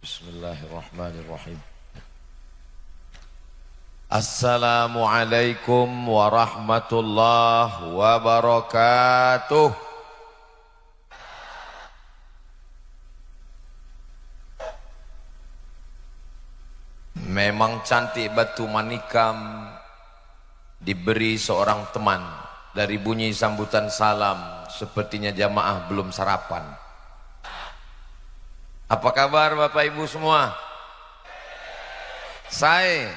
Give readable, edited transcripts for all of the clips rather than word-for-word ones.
Bismillahirrahmanirrahim. Assalamualaikum warahmatullahi wabarakatuh. Memang cantik batu manikam diberi seorang teman. Dari bunyi sambutan salam, sepertinya jamaah belum sarapan. Apa kabar Bapak Ibu semua? Saya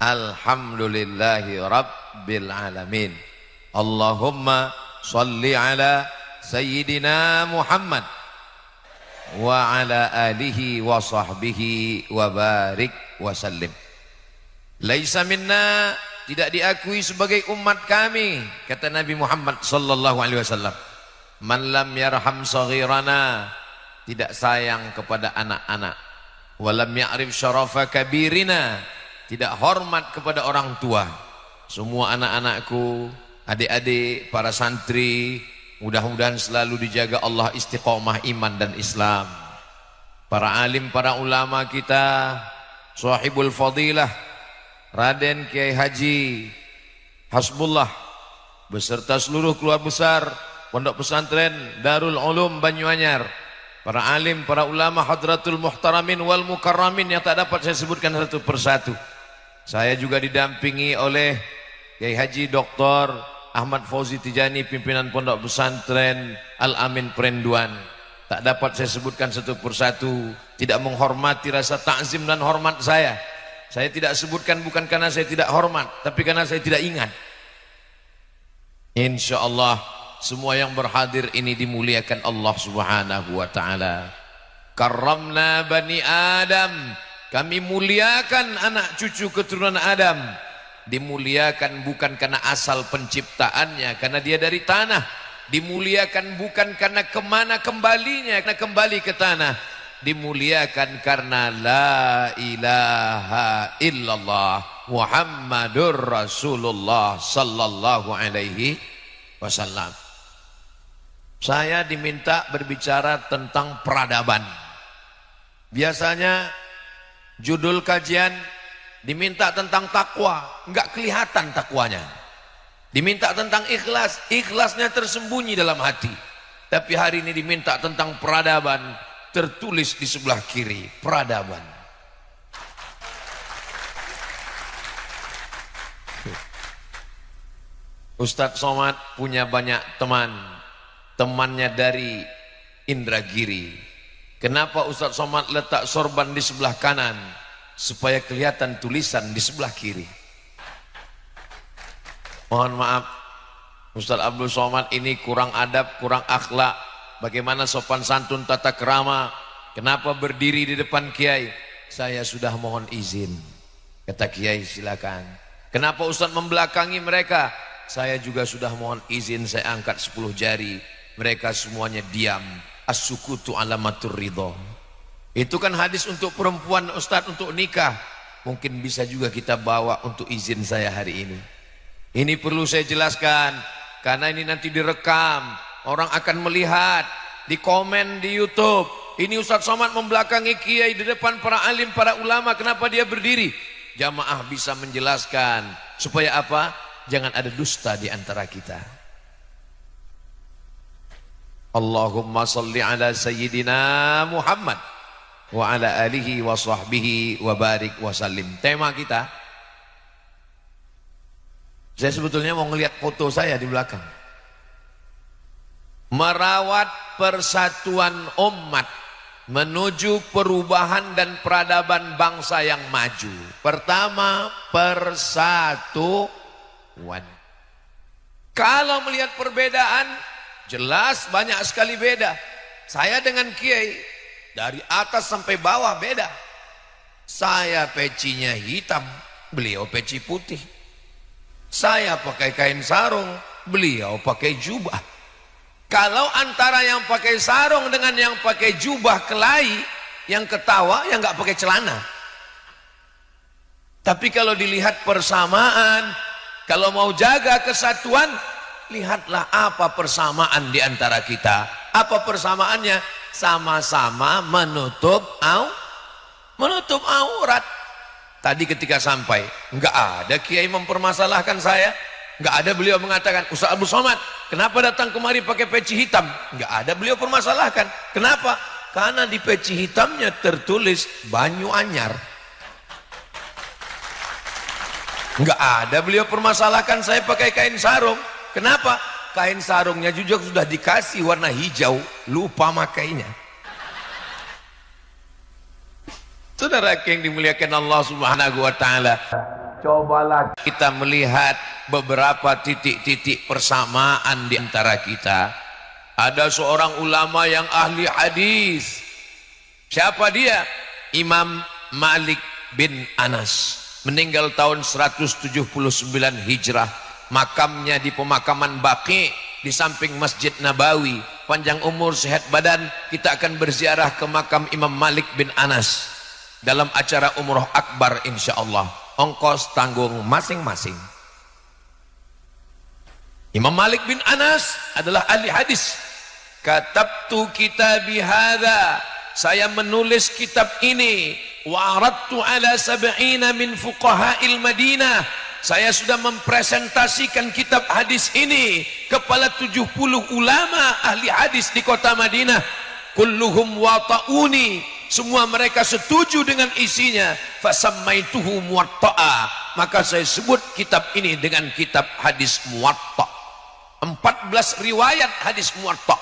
alhamdulillahi rabbil alamin. Allahumma salli ala sayyidina Muhammad wa ala alihi wa sahbihi wa barik wa sallim. Laisa minna, tidak diakui sebagai umat kami, kata Nabi Muhammad sallallahu alaihi wasallam, man lam yarham saghirana, tidak sayang kepada anak-anak, walam ya'rif syarafa kabirina, tidak hormat kepada orang tua. Semua anak-anakku, adik-adik, para santri, mudah-mudahan selalu dijaga Allah istiqomah iman dan Islam. Para alim, para ulama kita, sahibul fadilah Raden Kiai Haji Hasbullah beserta seluruh keluarga besar Pondok Pesantren Darul Ulum Banyuanyar, para alim, para ulama, hadratul muhtaramin wal mukarramin yang tak dapat saya sebutkan satu persatu. Saya juga didampingi oleh Kiai Haji Dr. Ahmad Fauzi Tijani, pimpinan Pondok Pesantren Al-Amin Perenduan. Tak dapat saya sebutkan satu persatu, tidak menghormati rasa takzim dan hormat saya. Saya tidak sebutkan bukan karena saya tidak hormat, tapi karena saya tidak ingat. Insyaallah semua yang berhadir ini dimuliakan Allah Subhanahu wa ta'ala. Karramna bani Adam, kami muliakan anak cucu keturunan Adam. Dimuliakan bukan karena asal penciptaannya, karena dia dari tanah. Dimuliakan bukan karena kemana kembalinya, karena kembali ke tanah. Dimuliakan karena la ilaha illallah Muhammadur Rasulullah sallallahu alaihi wasallam. Saya diminta berbicara tentang peradaban. Biasanya judul kajian diminta tentang takwa, enggak kelihatan takwanya. Diminta tentang ikhlas, ikhlasnya tersembunyi dalam hati. Tapi hari ini diminta tentang peradaban, tertulis di sebelah kiri, peradaban. Ustadz Somad punya banyak teman. Temannya dari Indragiri. Kenapa Ustadz Somad letak sorban di sebelah kanan? Supaya kelihatan tulisan di sebelah kiri. Mohon maaf, Ustadz Abdul Somad ini kurang adab, kurang akhlak. Bagaimana sopan santun tata kerama? Kenapa berdiri di depan kiai? Saya sudah mohon izin. Kata kiai, silakan. Kenapa Ustadz membelakangi mereka? Saya juga sudah mohon izin, saya angkat 10 jari. Mereka semuanya diam. As-sukutu alamatur ridho. Itu kan hadis untuk perempuan Ustadz untuk nikah. Mungkin bisa juga kita bawa untuk izin saya hari ini. Ini perlu saya jelaskan, karena ini nanti direkam. Orang akan melihat, di komen di YouTube. Ini Ustadz Somad membelakangi kiai di depan para alim, para ulama. Kenapa dia berdiri? Jamaah bisa menjelaskan. Supaya apa? Jangan ada dusta di antara kita. Allahumma salli ala sayyidina Muhammad wa ala alihi wa sahbihi wa barik wa sallim. Tema kita, saya sebetulnya mau ngelihat foto saya di belakang. Merawat persatuan umat menuju perubahan dan peradaban bangsa yang maju. Pertama, persatuan. Kalau melihat perbedaan, jelas banyak sekali beda. Saya dengan kiai dari atas sampai bawah beda. Saya pecinya hitam, beliau peci putih. Saya pakai kain sarung, beliau pakai jubah. Kalau antara yang pakai sarung dengan yang pakai jubah kelahi, yang ketawa yang nggak pakai celana. Tapi kalau dilihat persamaan, kalau mau jaga kesatuan, lihatlah apa persamaan di antara kita. Apa persamaannya? sama-sama menutup aurat. Tadi ketika sampai, nggak ada kiai mempermasalahkan saya, nggak ada beliau mengatakan, Ustaz Abdul Somad, kenapa datang kemari pakai peci hitam? Nggak ada beliau permasalahkan. Kenapa? Karena di peci hitamnya tertulis Banyu Anyar. Nggak ada beliau permasalahkan saya pakai kain sarung. Kenapa? Kain sarungnya juga sudah dikasih warna hijau, lupa makainya. Saudara yang dimuliakan Allah Subhanahu wa taala, cobalah kita melihat beberapa titik-titik persamaan di antara kita. Ada seorang ulama yang ahli hadis. Siapa dia? Imam Malik bin Anas. Meninggal tahun 179 Hijrah. Makamnya di pemakaman Baqi di samping Masjid Nabawi. Panjang umur, sehat badan, kita akan berziarah ke makam Imam Malik bin Anas dalam acara Umroh Akbar insyaallah. Ongkos tanggung masing-masing. Imam Malik bin Anas adalah ahli hadis. Katabtu kitabi hadza, saya menulis kitab ini. Wa aradtu ala sab'ina min fuqaha'il Madinah, saya sudah mempresentasikan kitab hadis ini kepada 70 ulama ahli hadis di kota Madinah. Kulluhum wata'uni, semua mereka setuju dengan isinya. Fasammaituhu muwatta'a, maka saya sebut kitab ini dengan kitab hadis muwatta'. 14 riwayat hadis muwatta'.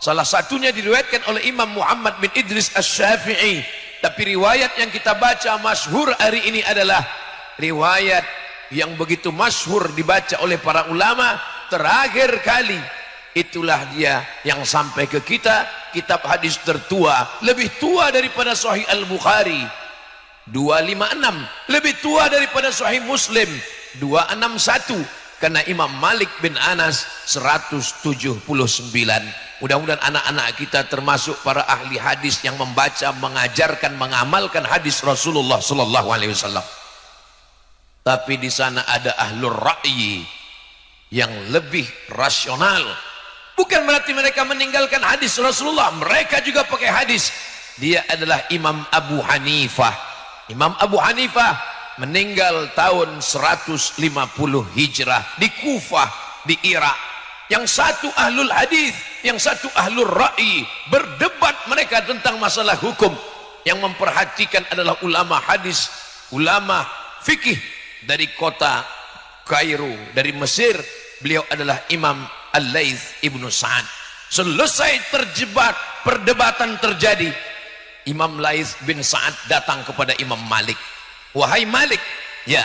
Salah satunya diriwayatkan oleh Imam Muhammad bin Idris Asy-Syafi'i. Tapi riwayat yang kita baca masyhur hari ini adalah riwayat yang begitu masyhur dibaca oleh para ulama terakhir kali. Itulah dia yang sampai ke kita, kitab hadis tertua, lebih tua daripada Sahih Al-Bukhari 256, lebih tua daripada Sahih Muslim 261, karena Imam Malik bin Anas 179. Mudah-mudahan anak-anak kita termasuk para ahli hadis yang membaca, mengajarkan, mengamalkan hadis Rasulullah sallallahu alaihi wasallam. Tapi di sana ada ahlur ra'yi yang lebih rasional. Bukan berarti mereka meninggalkan hadis Rasulullah, mereka juga pakai hadis. Dia adalah Imam Abu Hanifah. Imam Abu Hanifah meninggal tahun 150 Hijrah di Kufah di Irak. Yang satu ahlul hadis, yang satu ahlul ra'yi, berdebat mereka tentang masalah hukum. Yang memperhatikan adalah ulama hadis, ulama fikih dari kota Kairo, dari Mesir. Beliau adalah Imam Al-Laits Ibnu Sa'ad. Selesai terjebak, perdebatan terjadi, Imam Laits bin Sa'ad datang kepada Imam Malik. Wahai Malik, ya,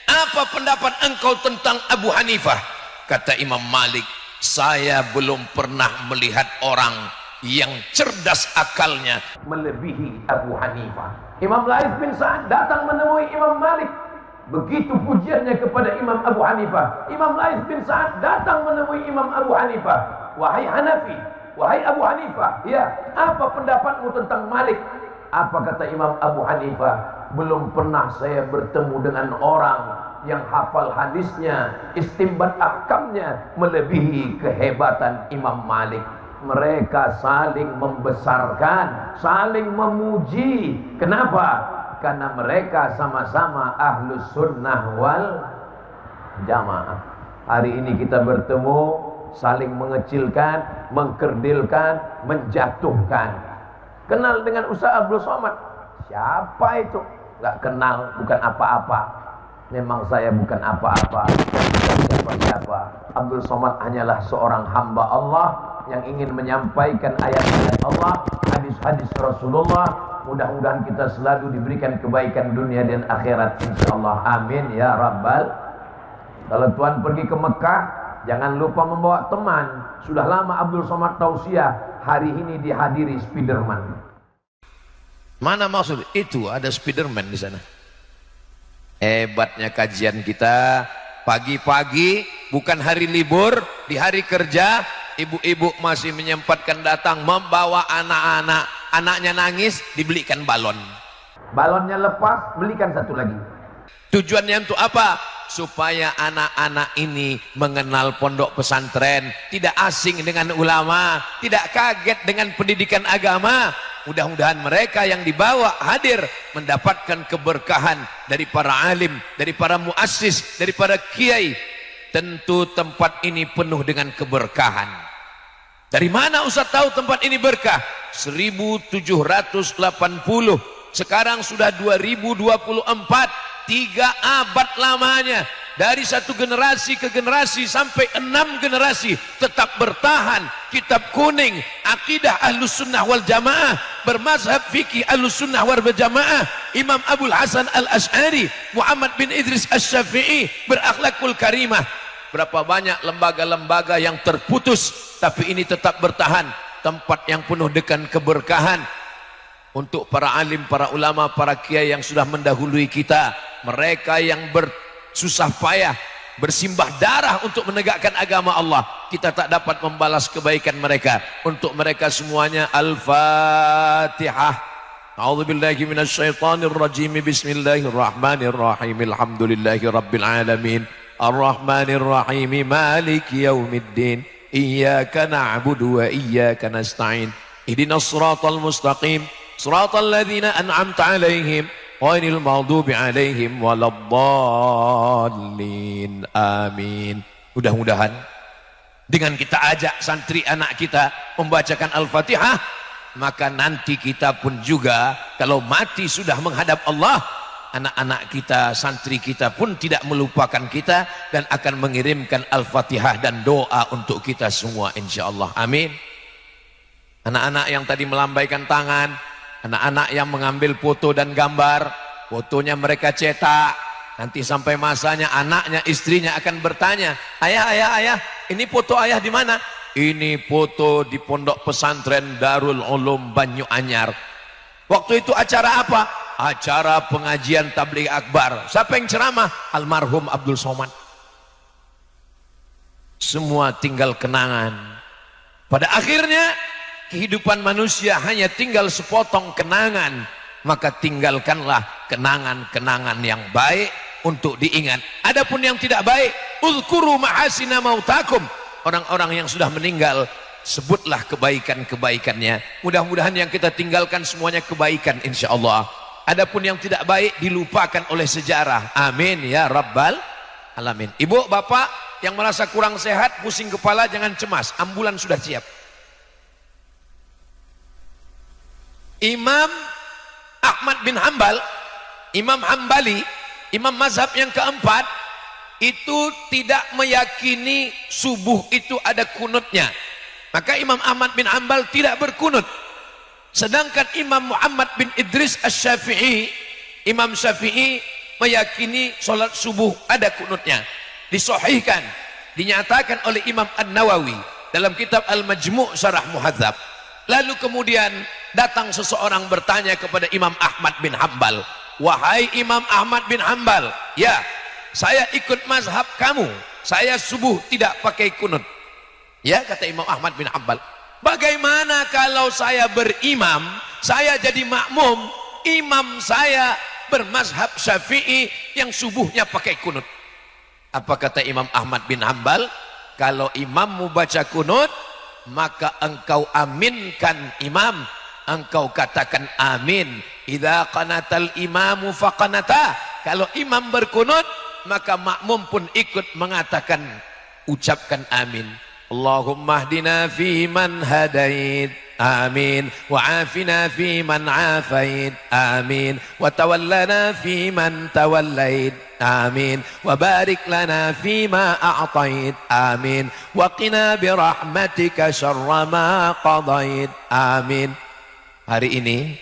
apa pendapat engkau tentang Abu Hanifah? Kata Imam Malik, saya belum pernah melihat orang yang cerdas akalnya melebihi Abu Hanifah. Imam Laits bin Sa'ad datang menemui Imam Malik. Begitu pujiannya kepada Imam Abu Hanifah. Imam Laits bin Sa'ad datang menemui Imam Abu Hanifah. Wahai Hanafi, wahai Abu Hanifah, ya, apa pendapatmu tentang Malik? Apa kata Imam Abu Hanifah? Belum pernah saya bertemu dengan orang yang hafal hadisnya, istinbat ahkamnya melebihi kehebatan Imam Malik. Mereka saling membesarkan, saling memuji. Kenapa? Karena mereka sama-sama ahlus sunnah wal jamaah. Hari ini kita bertemu, saling mengecilkan, mengkerdilkan, menjatuhkan. Kenal dengan Ustaz Abdul Somad? Siapa itu? Gak kenal, bukan apa-apa. Memang saya bukan apa-apa, bukan siapa-siapa. Abdul Somad hanyalah seorang hamba Allah yang ingin menyampaikan ayat-ayat Allah, hadis-hadis Rasulullah. Mudah-mudahan kita selalu diberikan kebaikan dunia dan akhirat, insyaallah. Amin ya rabbal. Kalau Tuhan pergi ke Mekah, jangan lupa membawa teman. Sudah lama Abdul Somad tausiah, hari ini dihadiri Spiderman. Mana maksud itu ada Spiderman di sana? Hebatnya kajian kita. Pagi-pagi, bukan hari libur, di hari kerja, ibu-ibu masih menyempatkan datang membawa anak-anak. Anaknya nangis, dibelikan balon. Balonnya lepas, belikan satu lagi. Tujuannya untuk apa? supaya anak-anak ini mengenal pondok pesantren, tidak asing dengan ulama, tidak kaget dengan pendidikan agama. Mudah-mudahan mereka yang dibawa hadir mendapatkan keberkahan dari para alim, dari para muassis, dari para kiai. Tentu tempat ini penuh dengan keberkahan. Dari mana Ustaz tahu tempat ini berkah? 1780, sekarang sudah 2024, 3 abad lamanya. Dari satu generasi ke generasi sampai 6 generasi tetap bertahan. Kitab kuning, akidah Ahlus Sunnah wal Jamaah, bermazhab fikih Ahlus Sunnah wal Jamaah, Imam Abul Hasan Al-Asy'ari, Muhammad bin Idris Asy-Syafi'i, berakhlakul karimah. Berapa banyak lembaga-lembaga yang terputus, tapi ini tetap bertahan. Tempat yang penuh dengan keberkahan. Untuk para alim, para ulama, para kiai yang sudah mendahului kita, mereka yang bersusah payah, bersimbah darah untuk menegakkan agama Allah, kita tak dapat membalas kebaikan mereka. Untuk mereka semuanya, Al-Fatihah. A'udzubillahi minasyaitonirrajim. Bismillahirrahmanirrahim. Alhamdulillahi rabbil alamin. Ar-Rahmanirrahim. Maliki yaumiddin. Iyyaka na'budu wa iyyaka nasta'in. Ihdinas siratal mustaqim. Siratal ladzina an'amta 'alaihim ghairil maghdubi 'alaihim waladdallin. Amin. Mudah-mudahan dengan kita ajak santri anak kita membacakan Al-Fatihah, maka nanti kita pun juga kalau mati sudah menghadap Allah, anak-anak kita, santri kita pun tidak melupakan kita dan akan mengirimkan Al-Fatihah dan doa untuk kita semua insyaallah. Amin. Anak-anak yang tadi melambaikan tangan, anak-anak yang mengambil foto dan gambar, fotonya mereka cetak, nanti sampai masanya anaknya, istrinya akan bertanya, ayah, ini foto ayah di mana? Ini foto di pondok pesantren Darul Ulum Banyuanyar. Waktu itu acara apa? Acara pengajian tabligh akbar. Siapa yang ceramah? Almarhum Abdul Somad. Semua tinggal kenangan. Pada akhirnya kehidupan manusia hanya tinggal sepotong kenangan, maka tinggalkanlah kenangan-kenangan yang baik untuk diingat. Adapun yang tidak baik, uzkuru mahasina mautakum. Orang-orang yang sudah meninggal, sebutlah kebaikan-kebaikannya. Mudah-mudahan yang kita tinggalkan semuanya kebaikan insyaallah. Adapun yang tidak baik dilupakan oleh sejarah. Amin ya rabbal alamin. Ibu, bapak yang merasa kurang sehat, pusing kepala, jangan cemas, ambulan sudah siap. Imam Ahmad bin Hanbal, Imam Hambali, imam mazhab yang keempat, itu tidak meyakini subuh itu ada kunutnya. Maka Imam Ahmad bin Hanbal tidak berkunut. Sedangkan Imam Muhammad bin Idris Asy-Syafi'i, Imam Syafi'i meyakini sholat subuh ada kunutnya. Disahihkan, dinyatakan oleh Imam An-Nawawi dalam kitab Al-Majmu' Syarah Muhadzab. Lalu kemudian datang seseorang bertanya kepada Imam Ahmad bin Hanbal, wahai Imam Ahmad bin Hanbal, ya, saya ikut mazhab kamu, saya subuh tidak pakai kunut. Ya, kata Imam Ahmad bin Hanbal, bagaimana kalau saya berimam, saya jadi makmum, imam saya bermazhab Syafi'i yang subuhnya pakai kunut. Apa kata Imam Ahmad bin Hanbal? Kalau imammu baca kunut, maka engkau aminkan imam, engkau katakan amin. Idza qanatal imamu faqanata. Kalau imam berkunut, maka makmum pun ikut mengatakan, ucapkan amin. Allahumma hdina fi man hadait, amin. Wa afina fi man afait, amin. Wa tawallana fi man tawallait, amin. Wa barik lana fi ma a'tait, amin. Wa qina bi rahmatika syarra ma qadait, amin. Hari ini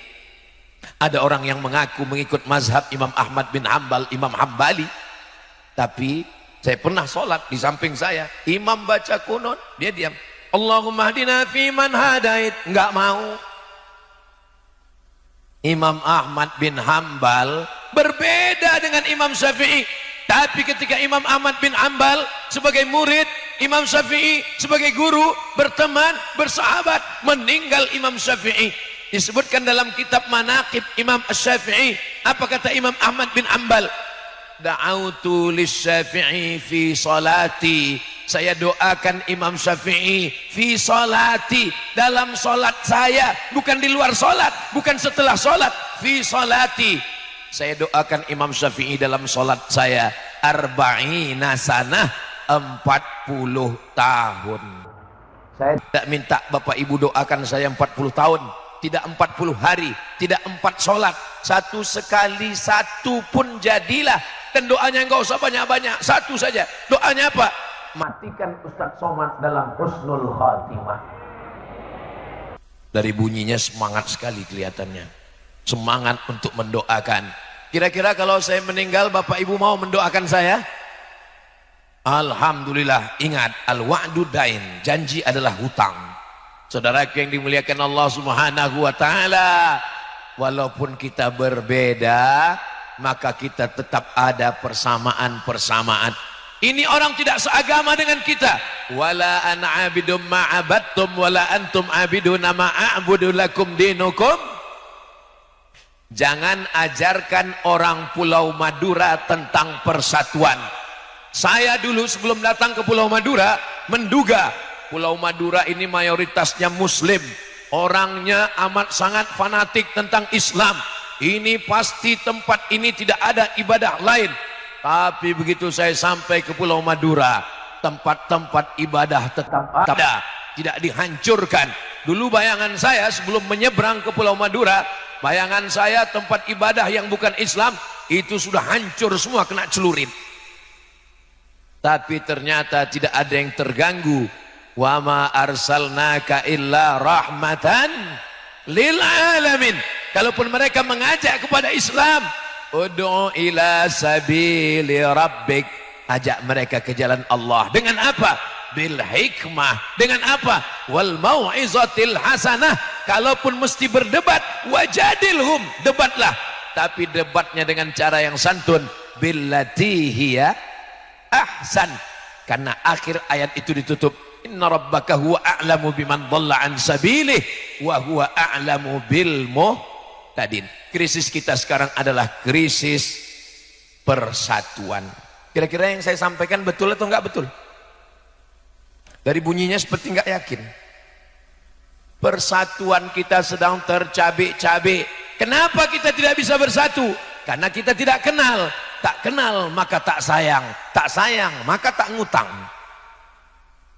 ada orang yang mengaku mengikut mazhab Imam Ahmad bin Hanbal, Imam Hambali, tapi saya pernah sholat di samping saya, imam baca kunut, dia diam. Allahumma hdina fi man hadait, enggak mau. Imam Ahmad bin Hanbal berbeda dengan Imam Syafi'i. Tapi ketika Imam Ahmad bin Hanbal sebagai murid, Imam Syafi'i sebagai guru, berteman, bersahabat, meninggal Imam Syafi'i. Disebutkan dalam kitab Manaqib Imam Asy-Syafi'i, apa kata Imam Ahmad bin Hanbal? da'autu lisyafi'i fi salati. Saya doakan Imam Syafi'i fi salati, dalam salat saya, bukan di luar salat, bukan setelah salat. Fi salati, saya doakan Imam Syafi'i dalam salat saya. Arba'ina sanah, 40 tahun. Saya tidak minta Bapak Ibu doakan saya 40 tahun, tidak 40 hari, tidak 4 sholat, satu sekali, satu pun jadilah. Dan doanya enggak usah banyak-banyak, satu saja. Doanya apa? Matikan Ustadz Somad dalam husnul khatimah. Dari bunyinya semangat sekali kelihatannya, semangat untuk mendoakan. Kira-kira kalau saya meninggal, Bapak Ibu mau mendoakan saya? Alhamdulillah. Ingat, al-wa'du dain, janji adalah hutang. Saudara yang dimuliakan Allah Subhanahu wa taala, walaupun kita berbeda, maka kita tetap ada persamaan-persamaan. Ini orang tidak seagama dengan kita. Wala ana abidum ma'abattum wala antum abiduna ma'abudu lakum dinukum. Jangan ajarkan orang Pulau Madura tentang persatuan. Saya dulu sebelum datang ke Pulau Madura menduga Pulau Madura ini mayoritasnya muslim, orangnya amat sangat fanatik tentang Islam. Ini pasti tempat ini tidak ada ibadah lain. Tapi begitu saya sampai ke Pulau Madura, tempat-tempat ibadah tetap ada, tidak dihancurkan. Dulu bayangan saya sebelum menyeberang ke Pulau Madura, bayangan saya tempat ibadah yang bukan Islam itu sudah hancur semua, kena celurit. Tapi ternyata tidak ada yang terganggu. Wa ma arsalnaka illa rahmatan lil alamin. Kalaupun mereka mengajak kepada Islam, ud'u ila sabili rabbik, ajak mereka ke jalan Allah. Dengan apa? Bil hikmah. Dengan apa? Wal mau'izatil hasanah. Kalaupun mesti berdebat, wajadilhum, debatlah, tapi debatnya dengan cara yang santun. Billati hiya ahsan. Karena akhir ayat itu ditutup, inna rabbaka huwa a'lamu biman dhalla an sabilih wa huwa a'lamu bil muhtadin. Krisis kita sekarang adalah krisis persatuan. Kira-kira yang saya sampaikan betul atau enggak betul? Dari bunyinya seperti enggak yakin. Persatuan kita sedang tercabik-cabik. Kenapa kita tidak bisa bersatu? Karena kita tidak kenal. Tak kenal maka tak sayang, tak sayang maka tak ngutang.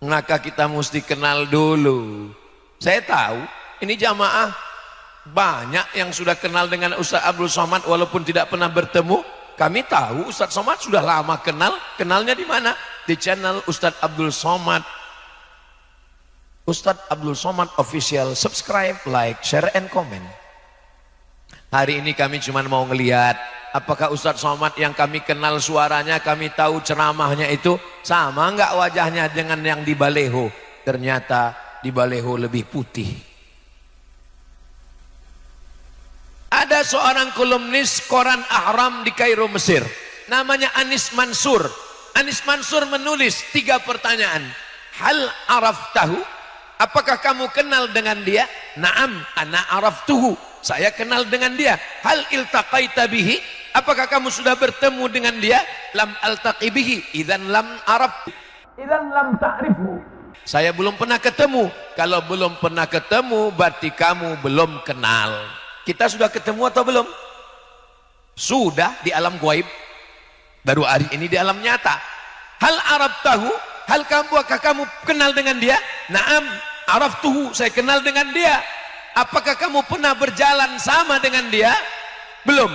Maka kita mesti kenal dulu. Saya tahu ini jamaah banyak yang sudah kenal dengan Ustaz Abdul Somad walaupun tidak pernah bertemu. Kami tahu Ustaz Somad sudah lama kenal. Kenalnya di mana? Di channel Ustaz Abdul Somad. Ustaz Abdul Somad official. Subscribe, like, share, and comment. Hari ini kami cuma mau ngelihat apakah Ustaz Somad yang kami kenal suaranya, kami tahu ceramahnya itu sama enggak wajahnya dengan yang di Baleho. Ternyata di Baleho lebih putih. Ada seorang kolumnis koran Ahram di Kairo, Mesir, namanya Anis Mansur. Anis Mansur menulis 3 pertanyaan. Hal araftahu? Apakah kamu kenal dengan dia? Naam, ana araftuhu. Saya kenal dengan dia. Hal iltaqaita bihi? Apakah kamu sudah bertemu dengan dia? Lam altaqi bihi, idzan lam araf, idzan lam ta'rifu. Saya belum pernah ketemu. Kalau belum pernah ketemu berarti kamu belum kenal. Kita sudah ketemu atau belum? Sudah di alam gaib. Baru hari ini di alam nyata. Hal araftahu? Hal apakah kamu kenal dengan dia? Naam, araftuhu, saya kenal dengan dia. Apakah kamu pernah berjalan sama dengan dia? Belum.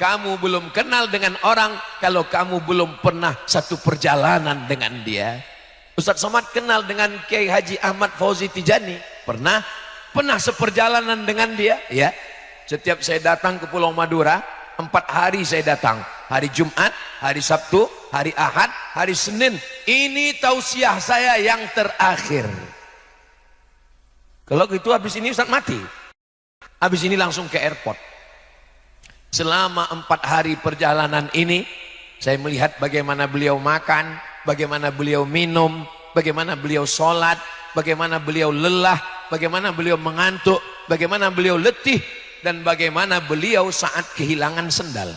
Kamu belum kenal dengan orang kalau kamu belum pernah satu perjalanan dengan dia. Ustaz Somad kenal dengan Kiai Haji Ahmad Fauzi Tijani. Pernah seperjalanan dengan dia. Ya. Setiap saya datang ke Pulau Madura, 4 hari saya datang. Hari Jumat, hari Sabtu, hari Ahad, hari Senin. Ini tausiah saya yang terakhir. Kalau gitu habis ini Ustaz mati. Habis ini langsung ke airport. Selama 4 hari perjalanan ini, saya melihat bagaimana beliau makan, bagaimana beliau minum, bagaimana beliau sholat, bagaimana beliau lelah, bagaimana beliau mengantuk, bagaimana beliau letih, dan bagaimana beliau saat kehilangan sendal.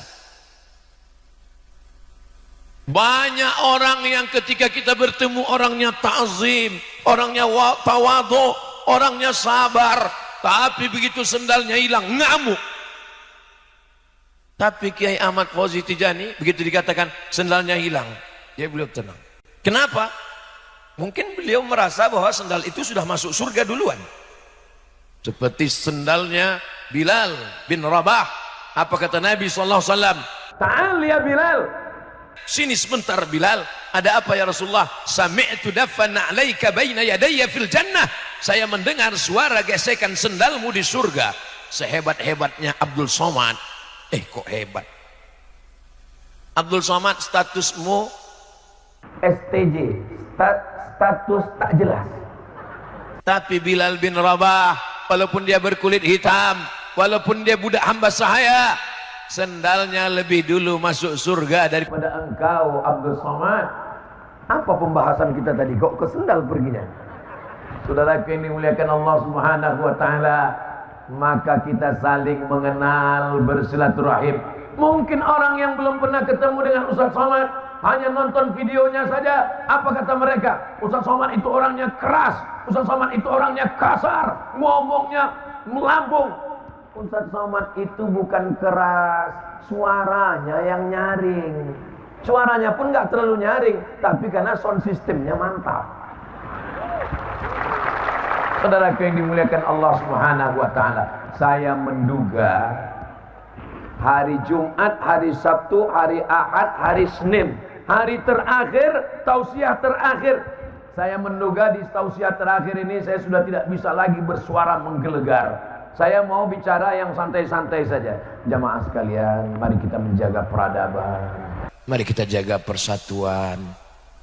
Banyak orang yang ketika kita bertemu orangnya ta'zim, orangnya tawadhu, orangnya sabar, tapi begitu sendalnya hilang ngamuk. Tapi Kiai Ahmad Fauzi Tijani begitu dikatakan sendalnya hilang, dia beliau tenang. Kenapa? Mungkin beliau merasa bahwa sendal itu sudah masuk surga duluan. Seperti sendalnya Bilal bin Rabah. Apa kata Nabi SAW? Ta'al ya Bilal, sini sebentar Bilal. Ada apa ya Rasulullah? Sami'tu daffan alaika baina yadayya fil jannah. Saya mendengar suara gesekan sendalmu di surga. Sehebat-hebatnya Abdul Somad. Kok hebat? Abdul Somad statusmu STJ, status tak jelas. Tapi Bilal bin Rabah, walaupun dia berkulit hitam, walaupun dia budak hamba sahaya, sendalnya lebih dulu masuk surga daripada engkau Abdul Somad. Apa pembahasan kita tadi? Kok ke sendal perginya? Saudaraku yang dimuliakan Allah Subhanahu wa taala, maka kita saling mengenal, bersilaturahim. Mungkin orang yang belum pernah ketemu dengan Ustaz Somad hanya nonton videonya saja. Apa kata mereka? Ustaz Somad itu orangnya keras, Ustaz Somad itu orangnya kasar, ngomongnya melambung. Ustaz Somad itu bukan keras, suaranya yang nyaring. Suaranya pun nggak terlalu nyaring, tapi karena sound systemnya mantap. Saudaraku yang dimuliakan Allah Subhanahu wa taala, saya menduga hari Jumat, hari Sabtu, hari Ahad, hari Senin, hari terakhir, tausiah terakhir, saya menduga di tausiah terakhir ini saya sudah tidak bisa lagi bersuara menggelegar. Saya mau bicara yang santai-santai saja. Jamaah sekalian, mari kita menjaga peradaban, mari kita jaga persatuan.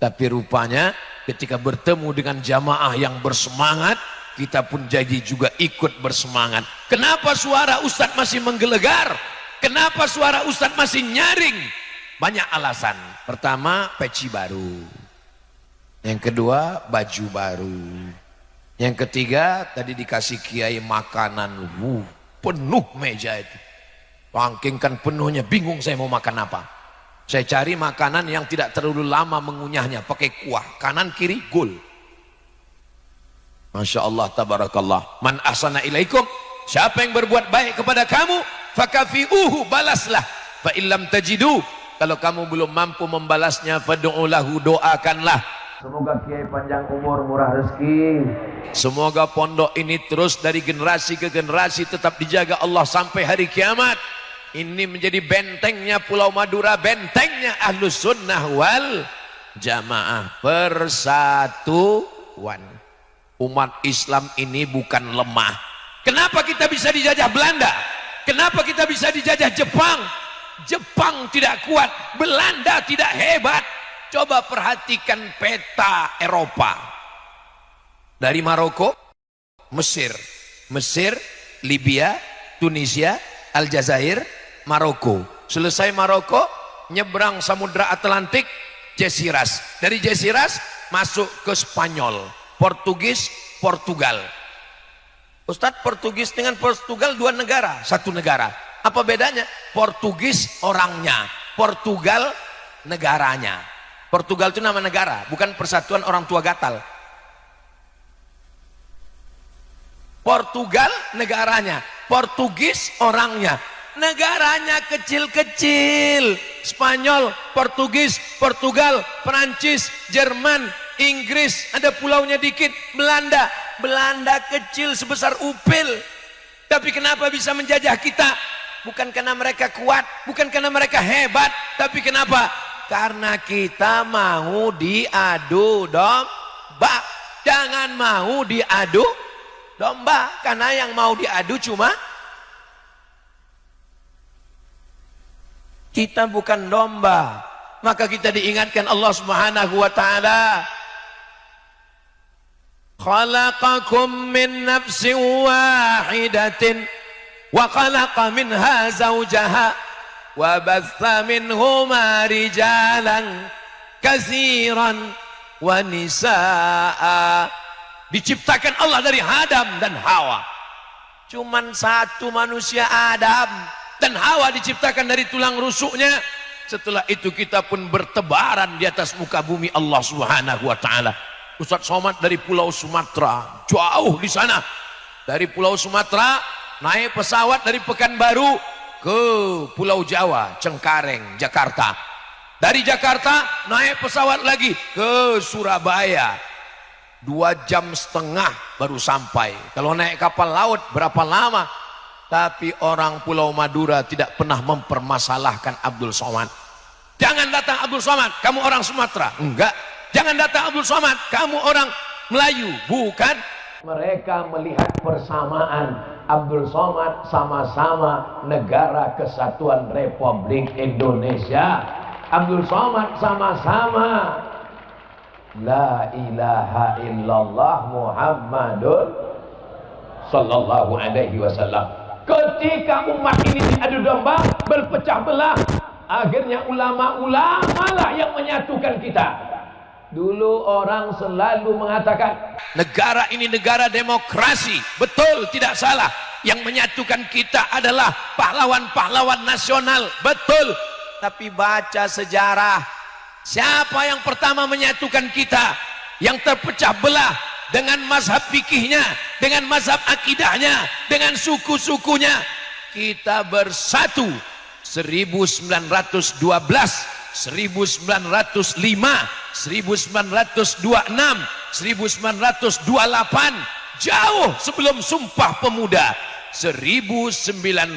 Tapi rupanya ketika bertemu dengan jamaah yang bersemangat, kita pun jadi juga ikut bersemangat. Kenapa suara Ustadz masih menggelegar? Kenapa suara Ustadz masih nyaring? Banyak alasan. Pertama, peci baru. Yang kedua, baju baru. Yang ketiga, tadi dikasih kiai makanan. Penuh meja itu. Pangkingkan penuhnya, bingung saya mau makan apa. Saya cari makanan yang tidak terlalu lama mengunyahnya, pakai kuah. Kanan kiri, gol. Masya Allah, tabarakallah. Man ahsana ilaikum, siapa yang berbuat baik kepada kamu, fakafi'uhu, balaslah. Fa illam tajidu, kalau kamu belum mampu membalasnya, fad'u lahu, doakanlah. Semoga kiai panjang umur, murah rezeki. Semoga pondok ini terus dari generasi ke generasi tetap dijaga Allah sampai hari kiamat. Ini menjadi bentengnya Pulau Madura, bentengnya Ahlus Sunnah wal Jamaah, persatuan. Umat Islam ini bukan lemah. Kenapa kita bisa dijajah Belanda? Kenapa kita bisa dijajah Jepang? Jepang tidak kuat, Belanda tidak hebat. Coba perhatikan peta Eropa. Dari Maroko, Mesir, Libya, Tunisia, Aljazair, Maroko. Selesai Maroko, nyebrang Samudra Atlantik, Jesiras. Dari Jesiras masuk ke Spanyol, Portugis, Portugal. Ustadz, Portugis dengan Portugal dua negara, satu negara. Apa bedanya? Portugis orangnya, Portugal negaranya. Portugal itu nama negara, bukan persatuan orang tua gatal. Portugal negaranya, Portugis orangnya. Negaranya kecil-kecil. Spanyol, Portugis, Portugal, Perancis, Jerman, Inggris, ada pulaunya dikit. Belanda kecil sebesar upil. Tapi kenapa bisa menjajah kita? Bukan karena mereka kuat, bukan karena mereka hebat, tapi kenapa? Karena kita mau diadu domba. Jangan mau diadu domba, karena yang mau diadu cuma kita, bukan domba. Maka kita diingatkan Allah Subhanahu wa taala, khalaqakum min nafsin wahidatin wa khalaqa minha zawjaha wa batha minhuma rijalan katsiran wa nisaa. Diciptakan Allah dari Adam dan Hawa. Cuman satu manusia, Adam, dan Hawa diciptakan dari tulang rusuknya. Setelah itu kita pun bertebaran di atas muka bumi Allah Subhanahu wa taala. Ustaz Somad dari Pulau Sumatera, jauh di sana. Dari Pulau Sumatera naik pesawat dari Pekanbaru ke Pulau Jawa, Cengkareng, Jakarta. Dari Jakarta naik pesawat lagi ke Surabaya. 2,5 jam baru sampai. Kalau naik kapal laut berapa lama? Tapi orang Pulau Madura tidak pernah mempermasalahkan Abdul Somad. Jangan datang Abdul Somad, kamu orang Sumatera. Enggak. Jangan datang Abdul Somad, kamu orang Melayu. Bukan. Mereka melihat persamaan. Abdul Somad sama-sama Negara Kesatuan Republik Indonesia. Abdul Somad sama-sama La ilaha illallah Muhammadun sallallahu alaihi wasallam. Ketika umat ini diadu domba, berpecah belah, akhirnya ulama-ulama lah yang menyatukan kita. Dulu orang selalu mengatakan negara ini negara demokrasi. Betul, tidak salah. Yang menyatukan kita adalah pahlawan-pahlawan nasional. Betul. Tapi baca sejarah, siapa yang pertama menyatukan kita? Yang terpecah belah dengan mazhab fikihnya, dengan mazhab akidahnya, dengan suku-sukunya. Kita bersatu 1912, 1905, 1926, 1928, jauh sebelum Sumpah Pemuda. 1905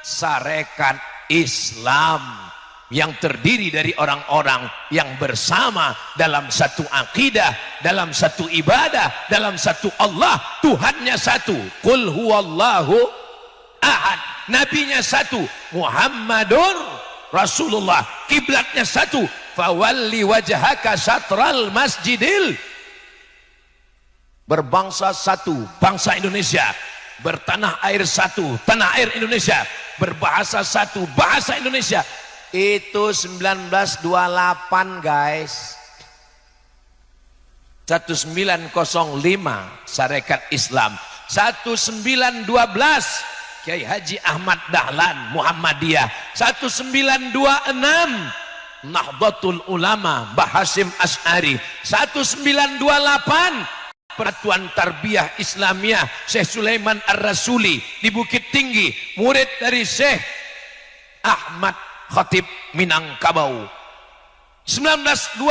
Sarekat Islam yang terdiri dari orang-orang yang bersama dalam satu akidah, dalam satu ibadah, dalam satu Allah. Tuhannya satu, qul huwallahu ahad, nabinya satu, Muhammadur Rasulullah, kiblatnya satu, fawalli wajhaka syatral masjidil. Berbangsa satu, bangsa Indonesia. Bertanah air satu, tanah air Indonesia. Berbahasa satu, bahasa Indonesia. Itu 1928 guys. 1905 Sarekat Islam. 1912 Kiai Haji Ahmad Dahlan Muhammadiyah. 1926 Nahdlatul Ulama Mbah Hasyim Asy'ari. 1928 Persatuan Tarbiyah Islamiyah Syekh Sulaiman Ar-Rasuli di Bukit Tinggi, murid dari Syekh Ahmad Khatib Minangkabau. 1928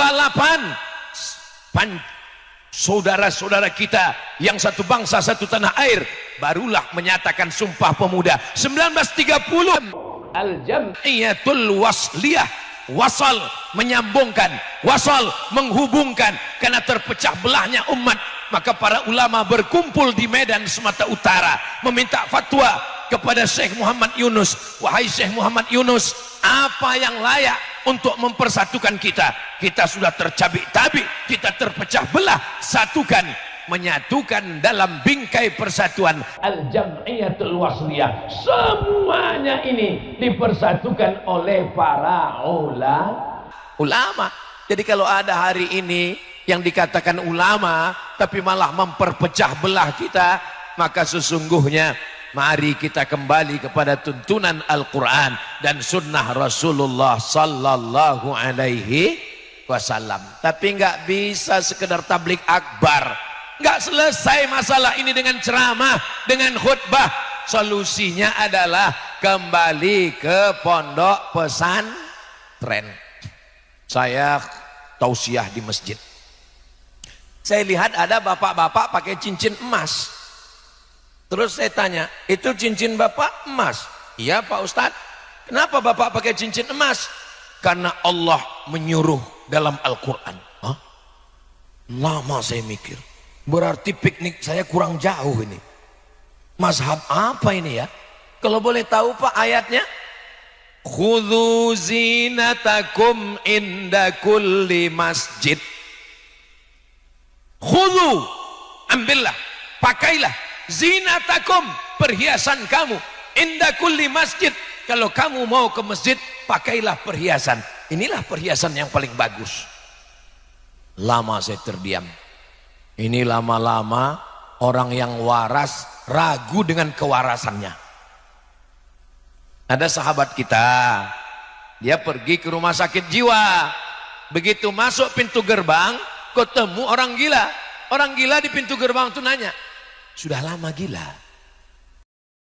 saudara-saudara kita yang satu bangsa satu tanah air barulah menyatakan Sumpah Pemuda. 1930 Al-Jam'iyatul Wasliyah, wasal menyambungkan, wasal menghubungkan. Karena terpecah belahnya umat, maka para ulama berkumpul di Medan Sumatera Utara meminta fatwa kepada Syekh Muhammad Yunus. Wahai Syekh Muhammad Yunus, apa yang layak untuk mempersatukan kita? Kita sudah tercabik-tabik, kita terpecah belah. Satukan, menyatukan dalam bingkai persatuan Al-Jam'iyatul Wasliyah. Semuanya ini dipersatukan oleh para ulama. Jadi kalau ada hari ini yang dikatakan ulama tapi malah memperpecah belah kita, maka sesungguhnya mari kita kembali kepada tuntunan Al-Quran dan sunnah Rasulullah sallallahu alaihi wasallam. Tapi nggak bisa sekedar tablik akbar, nggak selesai masalah ini dengan ceramah, dengan khutbah. Solusinya adalah kembali ke pondok pesantren. Saya tausiah di masjid, saya lihat ada bapak-bapak pakai cincin emas. Terus saya tanya, itu cincin bapak emas? Iya Pak Ustadz. Kenapa bapak pakai cincin emas? Karena Allah menyuruh dalam Al-Quran. Hah? Lama saya mikir, berarti piknik saya kurang jauh ini. Mazhab apa ini ya? Kalau boleh tahu Pak ayatnya? Khudhu zinatakum inda kulli masjid. Khudhu, ambillah, pakailah, zinatakum, perhiasan kamu, inda kulli masjid. Kalau kamu mau ke masjid, pakailah perhiasan. Inilah perhiasan yang paling bagus. Lama saya terdiam. Ini lama-lama orang yang waras ragu dengan kewarasannya. Ada sahabat kita, dia pergi ke rumah sakit jiwa. Begitu masuk pintu gerbang, ketemu orang gila. Orang gila di pintu gerbang itu nanya, sudah lama gila?